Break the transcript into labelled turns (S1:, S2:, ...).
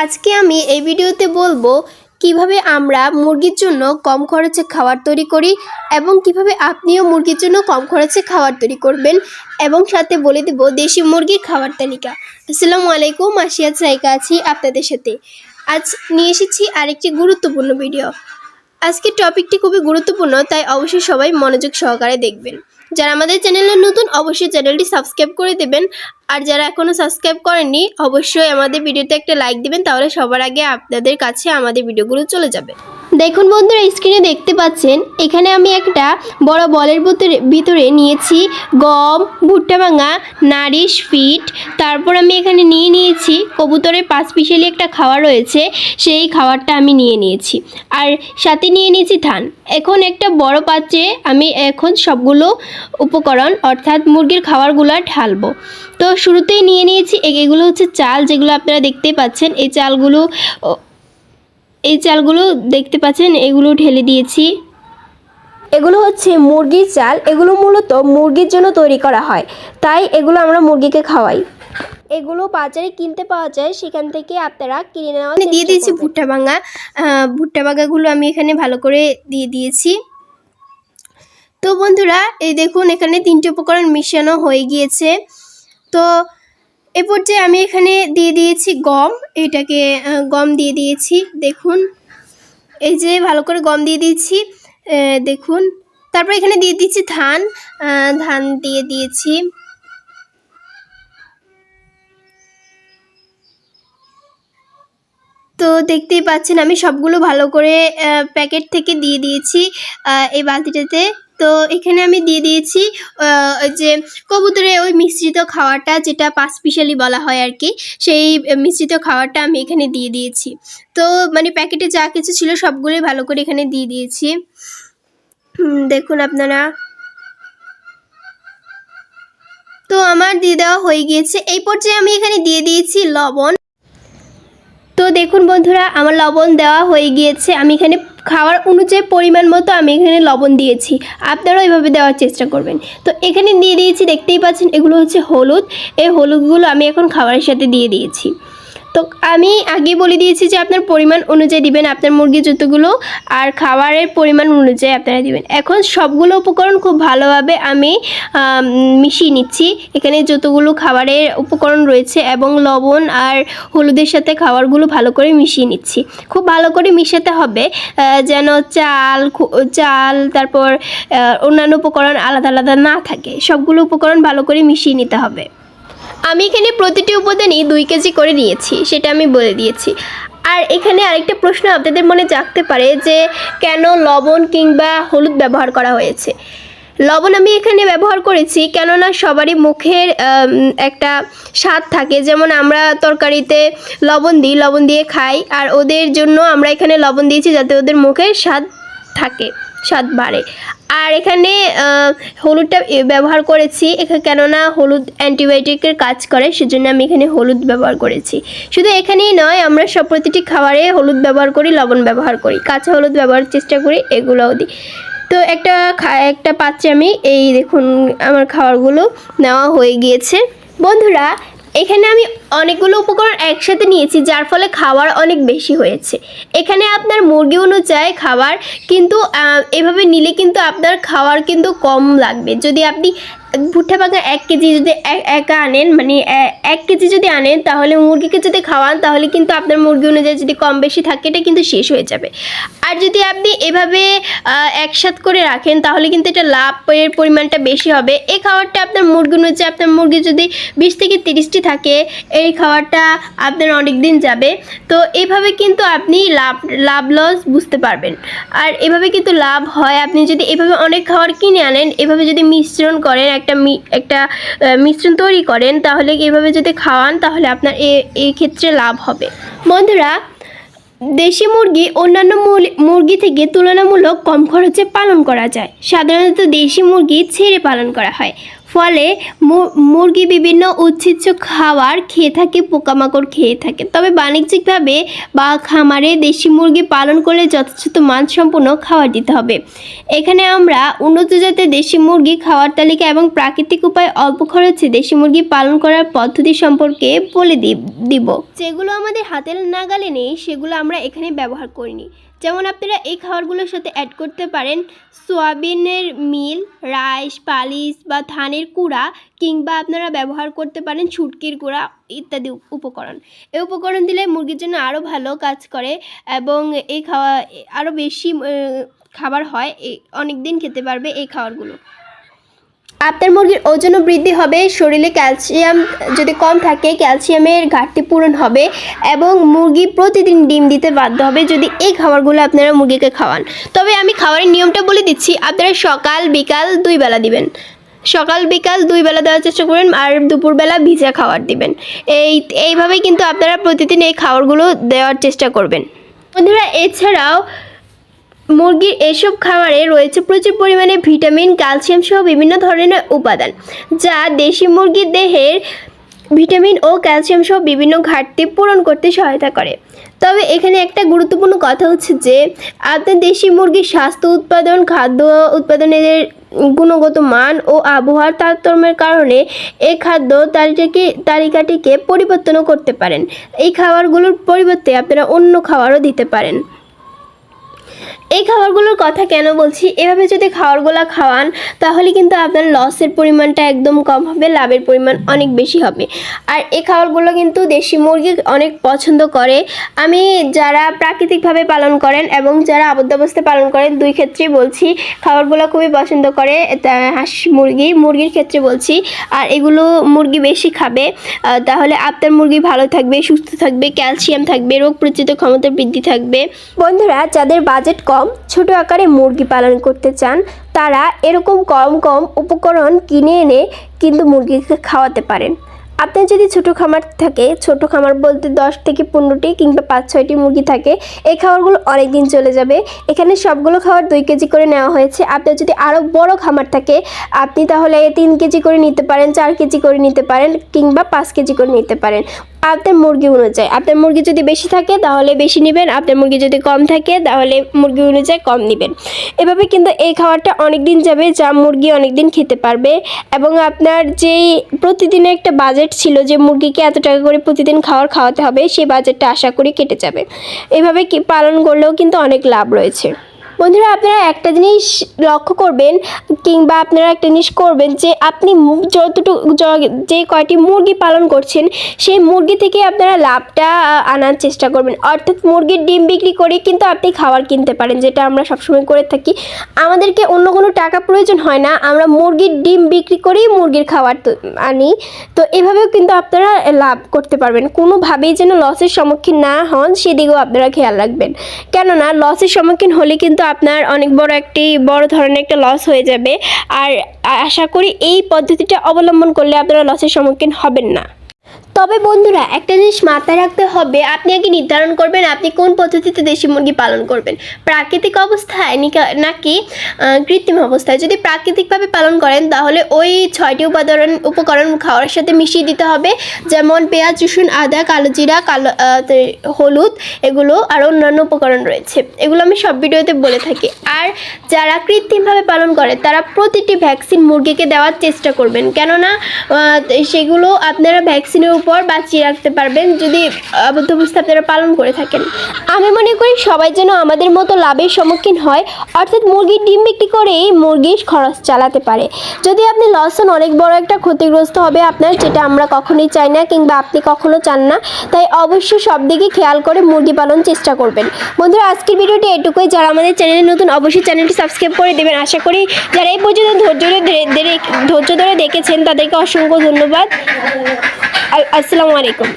S1: আজকে আমি এই ভিডিওতে বলবো কিভাবে আমরা মুরগির জন্য কম খরচে খাবার তৈরি করি এবং কিভাবে আপনিও মুরগির জন্য কম খরচে খাবার তৈরি করবেন এবং সাথে বলে দেব দেশি মুরগির খাবার তালিকা। আসসালামু আলাইকুম, আসিয়া জায়গা আছি আপনাদের সাথে। আজ নিয়ে এসেছি আরেকটি গুরুত্বপূর্ণ ভিডিও। আজকের টপিকটি খুবই গুরুত্বপূর্ণ, তাই অবশ্যই সবাই মনোযোগ সহকারে দেখবেন। যারা আমাদের চ্যানেলে নতুন অবশ্যই চ্যানেলটি সাবস্ক্রাইব করে দেবেন, আর যারা এখনও সাবস্ক্রাইব করেননি অবশ্যই আমাদের ভিডিওতে একটা লাইক দিবেন, তাহলে সবার আগে আপনাদের কাছে আমাদের ভিডিওগুলো চলে যাবে। দেখুন বন্ধুরা, স্ক্রিনে দেখতে পাচ্ছেন এখানে আমি একটা বড় বলের ভিতরে নিয়েছি গম, ভুট্টা ভাঙা, নারিশ ফিট, তারপর আমি এখানে নিয়েছি কবুতরের 5 পিসেলি একটা খাবার রয়েছে, সেই খাবারটা আমি নিয়েছি, আর সাথে নিয়েছি ধান। এখন একটা বড় পাত্রে আমি এখন সবগুলো উপকরণ অর্থাৎ মুরগির খাবারগুলো ঢালবো। তো শুরুতেই নিয়েছি এগুলো হচ্ছে চাল, যেগুলো আপনারা দেখতে পাচ্ছেন। এই চালগুলো দেখতে পাচ্ছেন, এগুলো ঢেলে দিয়েছি। এগুলো হচ্ছে মুরগির চাল, এগুলো মূলত মুরগির জন্য তৈরি করা হয়, তাই এগুলো আমরা মুরগিকে খাওয়াই। এগুলো বাজারে কিনতে পাওয়া যায়, সেখান থেকে আপনারা কিনে নেওয়া। দিয়ে দিয়েছি ভুট্টা ভাঙাগুলো আমি এখানে ভালো করে দিয়ে দিয়েছি। তো বন্ধুরা, এই দেখুন এখানে 3টে উপকরণ মিশানো হয়ে গিয়েছে। তো এ পর্যায়ে আমি এখানে দিয়ে দিয়েছি গম, এটাকে গম দিয়ে দিয়েছি। দেখুন এই যে ভালো করে গম দিয়ে দিয়েছি, দেখুন। তারপর এখানে দিয়ে দিয়েছি ধান দিয়ে দিয়েছি। তো দেখতেই পাচ্ছেন আমি সবগুলো ভালো করে প্যাকেট থেকে দিয়ে দিয়েছি এই বালতিটাতে। তো এখানে আমি দিয়ে দিয়েছি যে কবুতরের ওই মিশ্রিত খাওয়াটা, যেটা 5 পিসালি বলা হয় আর কি, সেই মিশ্রিত খাওয়াটা আমি এখানে দিয়ে দিয়েছি। তো মানে প্যাকেটে যা কিছু ছিল সবগুলোই ভালো করে এখানে দিয়ে দিয়েছি। দেখুন আপনারা, তো আমার দিয়ে দেওয়া হয়ে গিয়েছে। এই পর্যায়ে আমি এখানে দিয়ে দিয়েছি লবণ। তো দেখুন বন্ধুরা, আমার লবণ দেওয়া হয়ে গিয়েছে। আমি এখানে খাওয়ার অনুযায়ী পরিমাণ মতো আমি এখানে লবণ দিয়েছি, আপনারাও এইভাবে দেওয়ার চেষ্টা করবেন। তো এখানে দিয়ে দিয়েছি, দেখতেই পাচ্ছেন এগুলো হচ্ছে হলুদ। এই হলুদগুলো আমি এখন খাবারের সাথে দিয়ে দিয়েছি। তো আমি আগে বলে দিয়েছি যে আপনার পরিমাণ অনুযায়ী দিবেন, আপনার মুরগি যতগুলো আর খাবারের পরিমাণ অনুযায়ী আপনারা দিবেন। এখন সবগুলো উপকরণ খুব ভালোভাবে আমি মিশিয়ে নিচ্ছি। এখানে যতগুলো খাবারের উপকরণ রয়েছে এবং লবণ আর হলুদের সাথে খাবারগুলো ভালো করে মিশিয়ে নিচ্ছি। খুব ভালো করে মিশাতে হবে যেন চাল তারপর অন্যান্য উপকরণ আলাদা আলাদা না থাকে। সবগুলো উপকরণ ভালো করে মিশিয়ে নিতে হবে। আমি এখানে প্রতিটি উপাদানই 2 কেজি করে নিয়েছি, সেটা আমি বলে দিয়েছি। আর এখানে আরেকটা প্রশ্ন আপনাদের মনে জাগতে পারে যে কেন লবণ কিংবা হলুদ ব্যবহার করা হয়েছে। লবণ আমি এখানে ব্যবহার করেছি কেননা সবারই মুখের একটা স্বাদ থাকে, যেমন আমরা তরকারিতে লবণ দিয়ে খাই, আর ওদের জন্য আমরা এখানে লবণ দিয়েছি যাতে ওদের মুখের স্বাদ থাকে, স্বাদ বাড়ে। আর এখানে হলুদটা ব্যবহার করেছি কেননা হলুদ অ্যান্টিবায়োটিকের কাজ করে, সেজন্য আমি এখানে হলুদ ব্যবহার করেছি। শুধু এখানেই নয়, আমরা সব প্রতিটি খাবারে হলুদ ব্যবহার করি, লবণ ব্যবহার করি, কাঁচা হলুদ ব্যবহারের চেষ্টা করি, এগুলোও দিই। তো একটা পাত্রে আমি এই দেখুন আমার খাবারগুলো নেওয়া হয়ে গিয়েছে। বন্ধুরা, এখানে আমি অনেকগুলো উপকরণ একসাথে নিয়েছি, যার ফলে খাবার অনেক বেশি হয়েছে। এখানে আপনার মুরগি অনুযায়ী খাবার কিন্তু এভাবে নিলে কিন্তু আপনার খাবার কিন্তু কম লাগবে। যদি আপনি ভুট্টা ভাঙা 1 কেজি যদি একা আনেন, মানে 1 কেজি যদি আনেন, তাহলে মুরগিকে যদি খাওয়ান তাহলে কিন্তু আপনার মুরগি অনুযায়ী যদি কম বেশি থাকে এটা কিন্তু শেষ হয়ে যাবে। আর যদি আপনি এভাবে একসাথ করে রাখেন তাহলে কিন্তু এটা লাভের পরিমাণটা বেশি হবে। এই খাবারটা আপনার মুরগি অনুযায়ী, আপনার মুরগি যদি 20 থেকে 30টি থাকে, এই খাবারটা আপনার অনেক দিন যাবে। তো এইভাবে কিন্তু আপনি লাভ লস বুঝতে পারবেন। আর এভাবে কিন্তু লাভ হয়, আপনি যদি এভাবে অনেক খাবার কিনে আনেন, এভাবে যদি মিশ্রণ করেন, একটা মিশ্রণ তৈরি করেন, তাহলে এভাবে যদি খাওয়ান তাহলে আপনার এই ক্ষেত্রে লাভ হবে। বন্ধুরা, দেশি মুরগি অন্যান্য মুরগি থেকে তুলনামূলক কম খরচে পালন করা যায়। সাধারণত দেশি মুরগি ছেড়ে পালন করা হয়, ফলে মুরগি বিভিন্ন উচ্ছিষ্ট খাবার খেয়ে থাকে, পোকামাকড় খেয়ে থাকে। তবে বাণিজ্যিকভাবে বা খামারে দেশি মুরগি পালন করলে যথাযথ মানসম্পন্ন খাবার দিতে হবে। এখানে আমরা উন্নত জাতের দেশি মুরগি খাওয়ার তালিকা এবং প্রাকৃতিক উপায়ে অল্প খরচে দেশি মুরগি পালন করার পদ্ধতি সম্পর্কে বলে দিব। যেগুলো আমাদের হাতের নাগালে নেই সেগুলো আমরা এখানে ব্যবহার করিনি। যেমন আপনারা এই খাবারগুলোর সাথে অ্যাড করতে পারেন সয়াবিনের মিল, রাইস, পালিশ বা ধানের কুড়া, কিংবা আপনারা ব্যবহার করতে পারেন ছুটকির গুঁড়া ইত্যাদি উপকরণ। এই উপকরণ দিলে মুরগির জন্য আরও ভালো কাজ করে এবং এই খাওয়া আরও বেশি খাবার হয়, অনেক দিন খেতে পারবে এই খাবারগুলো। আপনার মুরগির ওজনও বৃদ্ধি হবে, শরীরে ক্যালসিয়াম যদি কম থাকে ক্যালসিয়ামের ঘাটতি পূরণ হবে এবং মুরগি প্রতিদিন ডিম দিতে বাধ্য হবে যদি এই খাবারগুলো আপনারা মুরগিকে খাওয়ান। তবে আমি খাবারের নিয়মটা বলে দিচ্ছি, আপনারা সকাল বিকাল 2 বেলা দিবেন। সকাল বিকাল 2 বেলা দেওয়ার চেষ্টা করবেন আর দুপুরবেলা ভিজা খাবার দিবেন। এইভাবেই কিন্তু আপনারা প্রতিদিন এই খাবারগুলো দেওয়ার চেষ্টা করবেন। বন্ধুরা, এছাড়াও মুরগির এসব খাবারে রয়েছে প্রচুর পরিমাণে ভিটামিন, ক্যালসিয়াম সহ বিভিন্ন ধরনের উপাদান, যা দেশি মুরগির দেহের ভিটামিন ও ক্যালসিয়াম সহ বিভিন্ন ঘাটতি পূরণ করতে সহায়তা করে। তবে এখানে একটা গুরুত্বপূর্ণ কথা হচ্ছে যে আপনার দেশি মুরগির স্বাস্থ্য উৎপাদন, খাদ্য উৎপাদনের গুণগত মান ও আবহাওয়ার তারতম্যের কারণে এই খাদ্য তালিকাটিকে পরিবর্তনও করতে পারেন। এই খাবারগুলোর পরিবর্তে আপনারা অন্য খাবারও দিতে পারেন। এই খাবারগুলোর কথা কেন বলছি, এভাবে যদি খাবারগুলো খাওয়ান তাহলে কিন্তু আপনার লসের পরিমাণটা একদম কম হবে, লাভের পরিমাণ অনেক বেশি হবে। আর এই খাবারগুলো কিন্তু দেশি মুরগি অনেক পছন্দ করে। আমি যারা প্রাকৃতিকভাবে পালন করেন এবং যারা আবদ্ধ অবস্থায় পালন করেন দুই ক্ষেত্রেই বলছি, খাবারগুলো খুবই পছন্দ করে। হাঁস মুরগির ক্ষেত্রে বলছি। আর এগুলো মুরগি বেশি খাবে, তাহলে আপনার মুরগি ভালো থাকবে, সুস্থ থাকবে, ক্যালসিয়াম থাকবে, রোগ প্রতিরোধ ক্ষমতা বৃদ্ধি থাকবে। বন্ধুরা, যাদের বাজেট কম, ছোট আকারে মুরগি পালন করতে চান, তারা এরকম কম উপকরণ কিনে এনে কিন্তু মুরগিকে খাওয়াতে পারেন। আপনার যদি ছোটো খামার থাকে, ছোটো খামার বলতে 10 থেকে 15টি কিংবা 5-6টি মুরগি থাকে, এই খাবারগুলো অনেক দিন চলে যাবে। এখানে সবগুলো খাবার 2 কেজি করে নেওয়া হয়েছে। আপনার যদি আরও বড় খামার থাকে আপনি তাহলে 3 কেজি করে নিতে পারেন, 4 কেজি করে নিতে পারেন কিংবা 5 কেজি করে নিতে পারেন আপনার মুরগি অনুযায়ী। আপনার মুরগি যদি বেশি থাকে তাহলে বেশি নেবেন, আপনার মুরগি যদি কম থাকে তাহলে মুরগি অনুযায়ী কম নেবেন। এভাবে কিন্তু এই খাবারটা অনেক দিন যাবে, যা মুরগি অনেক দিন খেতে পারবে এবং আপনার যেই প্রতিদিনের একটা বাজেট ছিল যে মুরগিকে এত টাকা করে প্রতিদিন খাওয়াতে হবে, সেই বাজেটটা আশা করি কেটে যাবে। এভাবে পালন করলেও কিন্তু অনেক লাভ রয়েছে। বন্ধুরা, আপনারা একটা জিনিস লক্ষ্য করবেন কিংবা আপনারা একটা জিনিস করবেন যে আপনি যে কয়টি মুরগি পালন করছেন সেই মুরগি থেকে আপনারা লাভটা আনার চেষ্টা করবেন। অর্থাৎ মুরগির ডিম বিক্রি করে কিন্তু আপনি খাবার কিনতে পারেন, যেটা আমরা সবসময় করে থাকি। আমাদেরকে অন্য কোনো টাকা প্রয়োজন হয় না, আমরা মুরগির ডিম বিক্রি করেই মুরগির খাবার আনি। তো এভাবেও কিন্তু আপনারা লাভ করতে পারবেন। কোনোভাবেই যেন লসের সম্মুখীন না হন সেদিকেও আপনারা খেয়াল রাখবেন, কেননা লসের সম্মুখীন হলে কিন্তু আপনার অনেক বড় ধরনের একটা লস হয়ে যাবে। আর আশা করি এই পদ্ধতিটা অবলম্বন করলে আপনারা লসের সম্মুখীন হবেন না। তবে বন্ধুরা, একটা জিনিস মাথায় রাখতে হবে, আপনি আগে নির্ধারণ করবেন আপনি কোন পদ্ধতিতে দেশি মুরগি পালন করবেন, প্রাকৃতিক অবস্থায় নাকি কৃত্রিম অবস্থায়। যদি প্রাকৃতিকভাবে পালন করেন তাহলে ওই 6টি উপকরণ খাওয়ার সাথে মিশিয়ে দিতে হবে, যেমন পেঁয়াজ, রসুন, আদা, কালো জিরা, হলুদ, এগুলো আর অন্যান্য উপকরণ রয়েছে। এগুলো আমি সব ভিডিওতে বলে থাকি। আর যারা কৃত্রিমভাবে পালন করে তারা প্রতিটি ভ্যাকসিন মুরগিকে দেওয়ার চেষ্টা করবেন, কেননা সেগুলো আপনারা ভ্যাকসিনের উপর বাঁচিয়ে রাখতে পারবেন যদি আবদ্ধ অবস্থা আপনারা পালন করে থাকেন। আমি মনে করি সবাই যেন আমাদের মতো লাভের সম্মুখীন হয়, অর্থাৎ মুরগির ডিম বিক্রি করেই মুরগির খরচ চালাতে পারে। যদি আপনি লস হন, অনেক বড় একটা ক্ষতিগ্রস্ত হবে আপনার, যেটা আমরা কখনোই চাই না কিংবা আপনি কখনো চান না। তাই অবশ্যই সব দিকে খেয়াল করে মুরগি পালন চেষ্টা করবেন। বন্ধুরা, আজকের ভিডিওটি এটুকুই। যারা আমাদের চ্যানেলে নতুন অবশ্যই চ্যানেলটি সাবস্ক্রাইব করে দেবেন। আশা করি যারা এই পর্যন্ত ধৈর্য ধরে দেখেছেন তাদেরকে অসংখ্য ধন্যবাদ। আসসালামু আলাইকুম।